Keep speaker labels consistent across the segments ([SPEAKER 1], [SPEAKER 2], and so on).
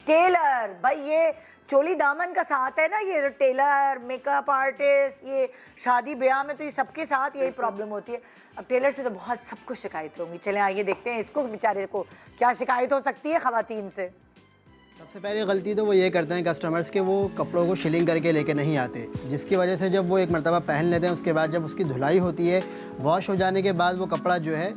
[SPEAKER 1] Taylor भाई, ये चोली दामन का साथ है ना, ये टेलर, मेकअप आर्टिस्ट, ये शादी ब्याह में तो ये सबके साथ यही प्रॉब्लम होती है। अब टेलर से तो बहुत सबको शिकायत होंगी। चलें आइए देखते हैं इसको बेचारे को क्या शिकायत हो सकती है खवातीन से।
[SPEAKER 2] सबसे पहली गलती तो वो ये करते हैं कस्टमर्स के, वो कपड़ों को शिलिंग करके लेके नहीं आते, जिसकी वजह से जब वो एक मरतबा पहन लेते हैं उसके बाद जब उसकी धुलाई होती है, वॉश हो जाने के बाद वो कपड़ा जो है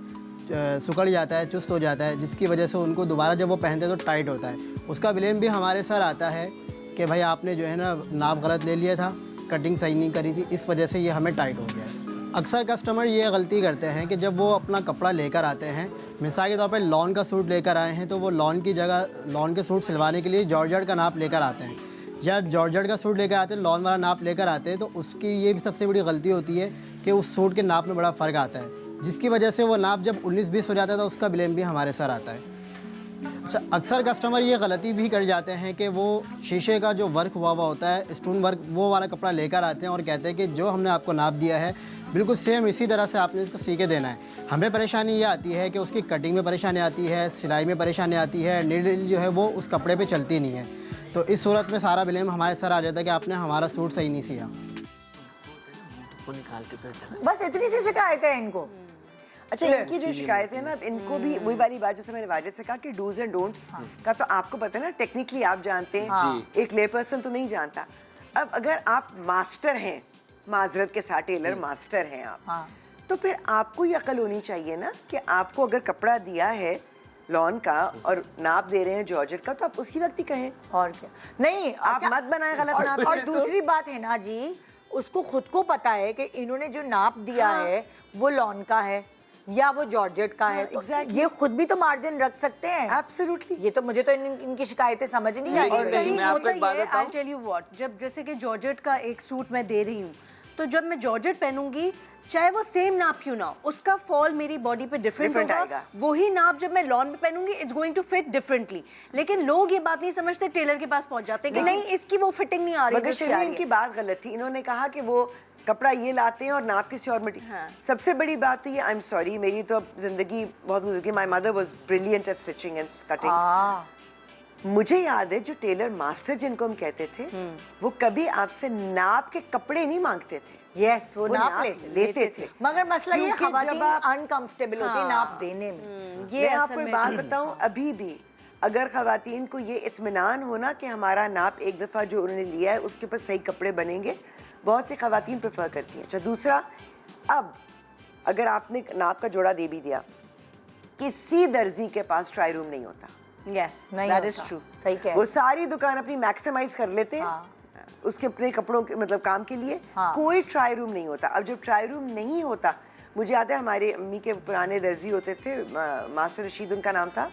[SPEAKER 2] सुकड़ जाता है, चुस्त हो जाता है, जिसकी वजह से उनको दोबारा जब वो पहनते हैं तो टाइट होता है। उसका ब्लेम भी हमारे सर आता है कि भाई आपने जो है ना नाप गलत ले लिया था, कटिंग सही नहीं करी थी, इस वजह से ये हमें टाइट हो गया है। अक्सर कस्टमर ये गलती करते हैं कि जब वो अपना कपड़ा लेकर आते हैं, मिसाल के तौर पे लॉन का सूट लेकर आए हैं, तो वो लॉन की जगह लॉन के सूट सिलवाने के लिए जॉर्जेट का नाप लेकर आते हैं, या जॉर्जेट का सूट लेकर आते हैं, लॉन वाला नाप लेकर आते हैं, तो उसकी ये भी सबसे बड़ी गलती होती है कि उस सूट के नाप में बड़ा फ़र्क आता है, जिसकी वजह से वो नाप जब 19-20 हो जाता है तो उसका ब्लेम भी हमारे सर आता है। अच्छा, अक्सर कस्टमर ये गलती भी कर जाते हैं कि वो शीशे का जो वर्क हुआ होता है, स्टोन वर्क, वो वाला कपड़ा लेकर आते हैं और कहते हैं कि जो हमने आपको नाप दिया है बिल्कुल सेम इसी तरह से आपने इसको सी के देना है। हमें परेशानी ये आती है कि उसकी कटिंग में परेशानी आती है, सिलाई में परेशानी आती है, नीडल जो है वो उस कपड़े पे चलती नहीं है, तो इस सूरत में सारा ब्लेम हमारे सर आ जाता है कि आपने हमारा सूट सही नहीं सिया।
[SPEAKER 1] बस इतनी सी शिकायत है इनको।
[SPEAKER 3] अच्छा, इनकी जो शिकायत है ना, इनको भी वही वाली बात जैसे मैंने वाजिद से कहा कि डूज एंड डोंट्स का तो आपको पता है ना, टेक्निकली आप जानते हैं, एक ले पर्सन तो नहीं जानता। अब अगर आप मास्टर हैं, माजरत के साथ टेलर मास्टर हैं आप, तो फिर आपको ये अकल होनी चाहिए ना कि आपको अगर कपड़ा दिया है लॉन का और नाप दे रहे हैं जॉर्जेट का, तो आप उसी वक्त ही कहें।
[SPEAKER 1] और क्या नहीं,
[SPEAKER 3] आप मत बनाए गलत नाप।
[SPEAKER 1] और दूसरी बात है ना जी, उसको खुद को पता है कि इन्होंने जो नाप दिया है वो लॉन का है या वो जॉर्जेट का है,
[SPEAKER 3] exactly.
[SPEAKER 1] ये खुद भी तो मार्जिन रख सकते हैं।
[SPEAKER 3] एब्सोल्युटली।
[SPEAKER 1] ये तो मुझे तो इनकी शिकायतें समझ नहीं आ रही।
[SPEAKER 4] मैं आपको एक बात बताऊं, I'll tell you what, जब जैसे कि जॉर्जेट का एक सूट मैं दे रही हूँ, तो जब मैं जॉर्जेट पहनूंगी, चाहे वो सेम नाप क्यों ना हो, उसका फॉल मेरी बॉडी पे डिफरेंट होगा। वही नाप जब मैं लॉन पे पहनूंगी, it's going to fit differently. लेकिन लोग ये बात नहीं समझते, टेलर के पास पहुंच जाते हैं कि नहीं इसकी वो फिटिंग नहीं आ रही।
[SPEAKER 3] मगर इनकी बात गलत थी, इन्होंने कहा कि वो कपड़ा ये लाते हैं और नाप किसी और में। सबसे बड़ी बात तो ये, आई एम सॉरी, मेरी तो जिंदगी बहुत गुजर गई। My mother was brilliant at stitching and cutting. मुझे याद है जो टेलर मास्टर जिनको हम कहते थे, वो कभी आपसे नाप के कपड़े नहीं मांगते थे।
[SPEAKER 1] यस, वो नाप लेते थे। मगर मसला ये खवातीन अनकंफर्टेबल होती है नाप देने में।
[SPEAKER 3] ये आपको एक बात बताऊं, अभी भी अगर खवातीन को ये इत्मीनान होना कि हमारा नाप एक दफ़ा जो उन्होंने लिया है उसके ऊपर सही कपड़े बनेंगे, बहुत सी खवातीन प्रेफर करती हैं। अच्छा, दूसरा, अब अगर आपने नाप का जोड़ा दे भी दिया, किसी दर्जी के पास ट्राई रूम नहीं होता।
[SPEAKER 4] Yes, that is true.
[SPEAKER 1] सही कह,
[SPEAKER 3] वो सारी दुकान अपनी मैक्सिमाइज कर लेते हैं उसके अपने कपड़ों के मतलब काम के लिए। कोई ट्राई रूम नहीं होता। अब जब ट्राई रूम नहीं होता, मुझे याद है हमारे अम्मी के पुराने दर्जी होते थे, मास्टर रशीद उनका नाम था,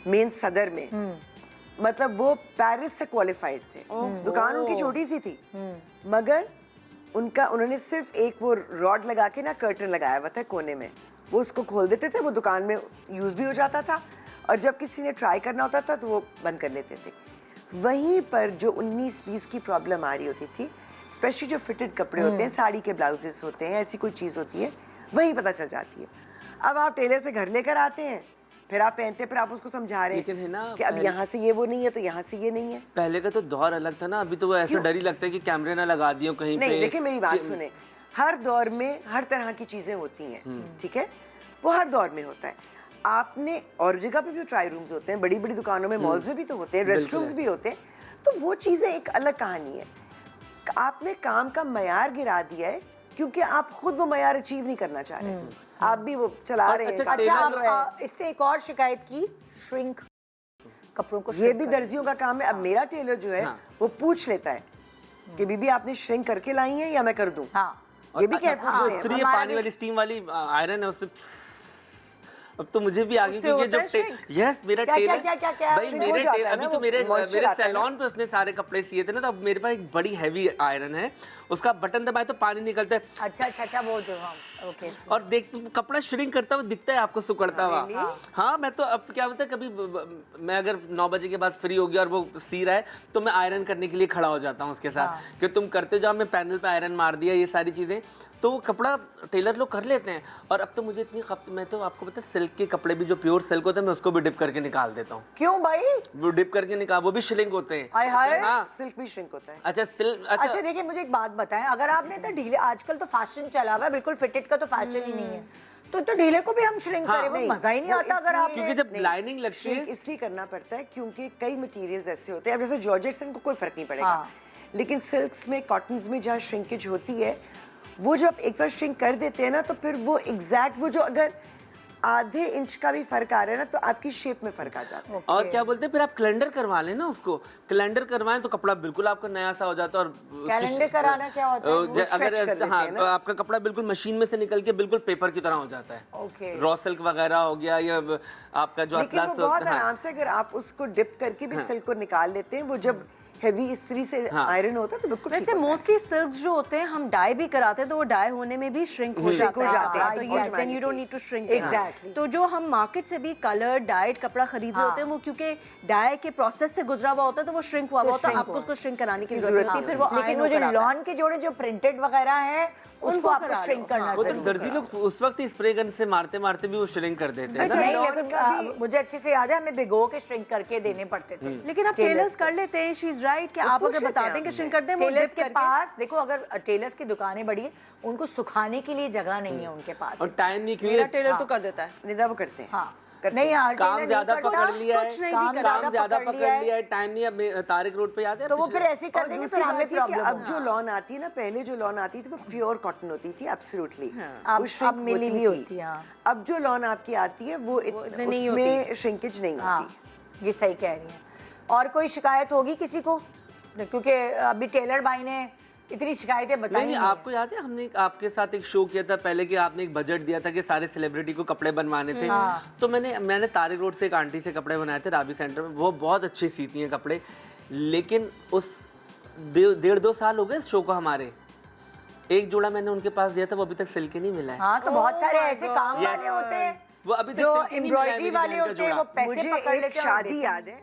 [SPEAKER 3] मेन सदर में, मतलब वो पेरिस से क्वालिफाइड थे। दुकान उनकी छोटी सी थी, मगर उन्होंने सिर्फ एक वो रॉड लगा के ना कर्टन लगाया हुआ था कोने में, वो उसको खोल देते थे, वो दुकान में यूज भी हो जाता था, और जब किसी ने ट्राई करना होता था तो वो बंद कर लेते थे। वहीं पर जो 19-20 की प्रॉब्लम आ रही होती थी, स्पेशली जो फिटेड कपड़े होते हैं, साड़ी के ब्लाउजेस होते हैं, ऐसी कोई चीज़ होती है, वहीं पता चल जाती है। अब आप टेलर से घर लेकर आते हैं, फिर आप पहनते, फिर आप उसको समझा रहे हैं,
[SPEAKER 5] है ना,
[SPEAKER 3] कि अब यहाँ से ये वो नहीं है तो यहाँ से ये नहीं है।
[SPEAKER 5] पहले का तो दौर अलग था ना, अभी तो वो ऐसा डर ही लगता है कि कैमरे ना लगा दियो कहीं पे।
[SPEAKER 3] नहीं, देखिए मेरी बात सुने, हर दौर में हर तरह की चीजें होती हैं, ठीक है, वो हर दौर में होता है। आपने और जगह पे भी ट्राई रूम्स होते हैं, बड़ी बड़ी दुकानों में, मॉल्स में भी तो होते हैं, रेस्ट रूम्स भी होते हैं, तो वो चीजें एक अलग कहानी है। आपने काम का मयार गिरा दिया है क्योंकि आप खुद वो मयार अचीव नहीं करना चाह रहे, आप भी वो चला रहे हैं।
[SPEAKER 1] अच्छा, इसने एक और शिकायत की, श्रिंक कपड़ों को।
[SPEAKER 3] ये भी दर्जियों का काम है। अब मेरा टेलर जो है वो पूछ लेता है कि बीबी आपने श्रिंक करके लाई है या मैं कर दूं। ये भी क्या
[SPEAKER 5] पूछते हैं, पानी वाली स्टीम वाली आयरन है उससे। अब तो मुझे भी आगे, क्योंकि जब यस मेरा टेलर भाई, मेरे टेलर अभी तो मेरे सैलून पे उसने सारे कपड़े सिए थे ना, तो अब मेरे पास एक बड़ी हैवी आयरन है, उसका बटन दबाए तो पानी निकलता है।
[SPEAKER 1] अच्छा वो जो ओके,
[SPEAKER 5] और देख कपड़ा श्रिंक करता हुआ दिखता है आपको, सुकड़ता हुआ। हाँ, मैं तो अब क्या होता है, कभी मैं अगर 9 बजे के बाद फ्री हो गया और वो सी रहा है तो मैं आयरन करने के लिए खड़ा हो जाता हूँ उसके साथ, कि तुम करते जाओ, मैं पैनल पे आयरन मार दिया, ये सारी चीजें। तो वो कपड़ा टेलर लोग कर लेते हैं। और अब तो मुझे इतनी मैं तो आपको पता है सिल्क के कपड़े भी जो प्योर सिल्क होते हैं मैं उसको भी डिप करके निकाल देता हूँ।
[SPEAKER 1] क्यों भाई?
[SPEAKER 5] वो डिप करके निकाल, वो भी श्रिंक होते हैं।
[SPEAKER 1] हाँ,
[SPEAKER 3] सिल्क भी श्रिंक होता है।
[SPEAKER 5] अच्छा सिल्क,
[SPEAKER 1] अच्छा देखिए मुझे एक बात बताएं, अगर आपने तो ढीले, आजकल तो फैशन चला हुआ है, बिल्कुल फिटेड का तो फैशन ही नहीं है, तो ढीले को भी हम श्रिंक करें, वो मजा ही नहीं आता। अगर आप
[SPEAKER 5] क्योंकि जब लाइनिंग लगती है
[SPEAKER 3] इसलिए करना पड़ता है क्योंकि कई मटेरियल्स ऐसे होते हैं, अब जैसे जॉर्जेट्स इनको कोई फर्क नहीं पड़ेगा, लेकिन सिल्क्स में, कॉटन्स में जहाँ श्रिंकेज होती है, वो जब एक बार श्रिंक कर देते हैं ना, तो फिर वो एग्जैक्ट वो जो अगर आधे इंच का भी फर्क आ रहा है ना, तो आपकी शेप में फर्क आ जाता है।
[SPEAKER 5] और क्या बोलते हैं, फिर आप कैलेंडर करवा लें ना उसको, कैलेंडर करवाएं तो कपड़ा बिल्कुल आपका नया सा हो जाता है। और
[SPEAKER 1] कैलेंडर कराना क्या होता है?
[SPEAKER 5] अगर हाँ तो आपका कपड़ा बिल्कुल मशीन में से निकल के बिल्कुल पेपर की तरह हो जाता है। रॉ सिल्क वगैरह हो गया, या आपका जो
[SPEAKER 3] अटलास बहुत आराम से अगर आप उसको डिप करके भी सिल्क को निकाल लेते हैं, वो जब हेवी इस्त्री से आयरन होता है तो बिल्कुल।
[SPEAKER 4] वैसे मोस्टली सिल्क जो होते हैं हम डाई भी कराते हैं तो वो डाई होने में भी श्रिंक हो जाते हैं, तो ये then you don't need to shrink.
[SPEAKER 1] Exactly.
[SPEAKER 4] तो जो हम मार्केट से भी कलर डाइड कपड़ा खरीद रहे होते हैं, वो क्योंकि डाई के प्रोसेस से गुजरा हुआ होता है तो वो श्रिंक हुआ होता है, आपको उसको श्रिंक कराने की जरूरत नहीं, फिर वो
[SPEAKER 1] लेकिन वो जो लॉन के जोड़े जो प्रिंटेड वगैरह है उसको आपको श्रिंक करना
[SPEAKER 5] वो तो दर्जी लोग उस वक्त ही स्प्रे गन से मारते मारते भी वो श्रिंक कर देते हैं।
[SPEAKER 1] मुझे अच्छे से याद है, हमें भिगो के श्रिंक करके देने पड़ते थे।
[SPEAKER 4] लेकिन अब टेलर्स कर लेते हैं, शी इज राइट कि आप अगर बताते हैं कि श्रिंक करते हैं, वो
[SPEAKER 1] टेलर्स
[SPEAKER 4] डिप
[SPEAKER 1] के
[SPEAKER 4] करके।
[SPEAKER 1] पास देखो, अगर टेलर्स की दुकानें बड़ी है, उनको सुखाने के लिए जगह नहीं है उनके पास,
[SPEAKER 5] और टाइम नहीं,
[SPEAKER 4] मेरा
[SPEAKER 5] क्योंकि
[SPEAKER 4] टेलर तो कर देता है।
[SPEAKER 3] निदा वो करते हैं।
[SPEAKER 1] हाँ नहीं यार,
[SPEAKER 5] काम ज्यादा पकड़ लिया है, काम ज्यादा पकड़ लिया है, टाइम नहीं। अब तारिक रोड पे याद है,
[SPEAKER 1] तो वो फिर ऐसे कर देंगे, फिर हमें प्रॉब्लम।
[SPEAKER 3] अब जो लॉन आती है ना, पहले जो लॉन आती थी वो प्योर कॉटन होती थी, एब्सोल्युटली।
[SPEAKER 1] अब मिली भी होती है।
[SPEAKER 3] अब जो लॉन आपकी आती है वो उसमें श्रिंकेज नहीं होती।
[SPEAKER 1] ये सही कह रही हैं। और कोई शिकायत होगी किसी को? क्योंकि अभी टेलर भाई ने इतनी शिकायतें बताई।
[SPEAKER 5] नहीं, आपको याद है हमने आपके साथ एक शो किया था पहले कि आपने एक बजट दिया था कि सारे सेलिब्रिटी को कपड़े बनवाने थे। तो मैंने तारिक रोड से एक आंटी से कपड़े बनाए थे राबी सेंटर में, वो बहुत अच्छे सीती हैं कपड़े, लेकिन उस 1.5-2 साल हो गए इस शो को हमारे। एक जोड़ा मैंने उनके पास दिया था, वो अभी तक सिल के नहीं मिला है।
[SPEAKER 1] हाँ, तो बहुत सारे ऐसे काम वाले होते हैं,
[SPEAKER 5] वो अभी तक
[SPEAKER 1] जो
[SPEAKER 5] सिल के नहीं मिला है
[SPEAKER 1] एम्ब्रॉयडरी
[SPEAKER 5] मेरी
[SPEAKER 1] वाले
[SPEAKER 5] बहन का
[SPEAKER 1] होते हैं, वो
[SPEAKER 5] जोड़ा।
[SPEAKER 1] पैसे पकड़ लेते हैं।
[SPEAKER 3] शादी याद है,